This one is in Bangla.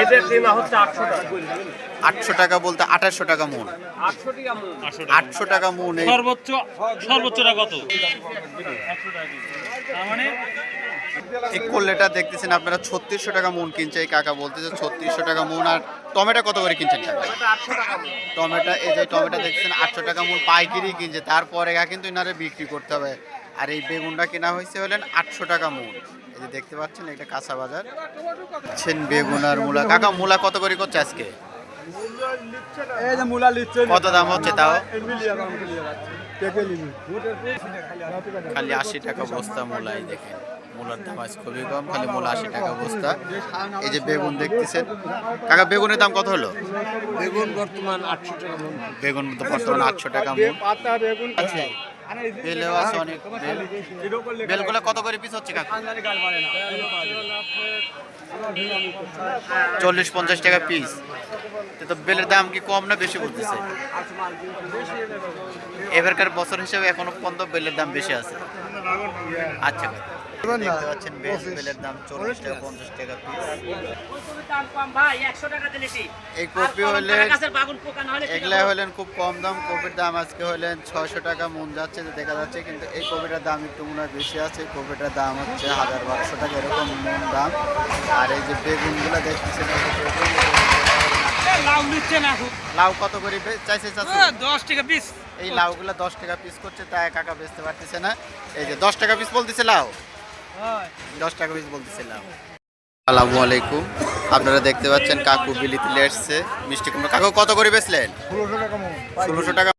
এদের কিনা হচ্ছে 800 টাকা। 800 টাকা বলতে 2800 টাকা মন। 800 টাকা মূল। 800 টাকা মন। এই সর্বোচ্চটা কত? 100 টাকা কেজি। তার মানে এই কল্লেটা দেখতেছেন আপনারা 3600 টাকা মন কিনছে এই কাকা বলতেছে 3600 টাকা মন। আর টমেটো কত করে কিনছেন কাকা? এটা 800 টাকা মূল। টমেটো এই যে টমেটো দেখছেন 800 টাকা মন পাইকারি কিনছে, তারপরে কিন্তু ইনারে বিক্রি করতে হবে। আর এই বেগুনটা কেনা হয়েছে হলেন 800 টাকা মন। এই যে দেখতে পাচ্ছেন এটা কাঁচা বাজার। দেখছেন বেগুন আর মূলা। কাকা মূলা কত করে করছে আজকে? এই যে মূলা লিচ্ছে কত দাম হচ্ছে তাও? মিলিয়ে দাম মিলিয়ে খালি 80 টাকা বস্তা মূলাই। দেখেন মূলার দাম আজ খুবই কম, খালি মূলা 80 টাকা বস্তা। এই যে বেগুন দেখতেছেন কাকা, বেগুনের দাম কত হলো? বেগুন বর্তমান 800 টাকা মন। বেগুন তো বর্তমান 800 টাকা মন পাতা বেগুন আছে। বেলেও আছে অনেক বেল। বেলগুলো কত করে পিস হচ্ছে কাকা? 40-50 টাকা পিস। তো বেলের দাম কি কম না বেশি বলতেছে? এবারকার বছর হিসেবে এখনো পর্যন্ত বেলের দাম বেশি আছে। আচ্ছা দেখতে পাচ্ছেন বেলের দাম 40 টাকা 50 টাকা পিস। এই কপি হলে এগুলা হলেন খুব কম দাম। কপির দাম আজকে হলেন 600 টাকা মন যাচ্ছে দেখা যাচ্ছে, কিন্তু এই কপিটার দাম একটু মনে হয় বেশি আছে। এই কপিটার দাম হচ্ছে 1200 টাকা এরকম মন দাম। আর এই যে বেগুনগুলো দেখতেছেন লাউ কত করে চাইছে? 10 টাকা পিস। এই লাউগুলো 10 টাকা পিস করছে, তাই কাকা বেচতে পারতেছে না। এই যে 10 টাকা পিস বলতেছে লাউ, 10 টাকা পিস বলতেছে লাউ। আসসালামু আলাইকুম। আপনারা দেখতে পাচ্ছেন কাকু বিলিতে এসছে মিষ্টি কুমড়া। কাকু কত করে বেচলেন? 1600 টাকা মন। 1600 টাকা।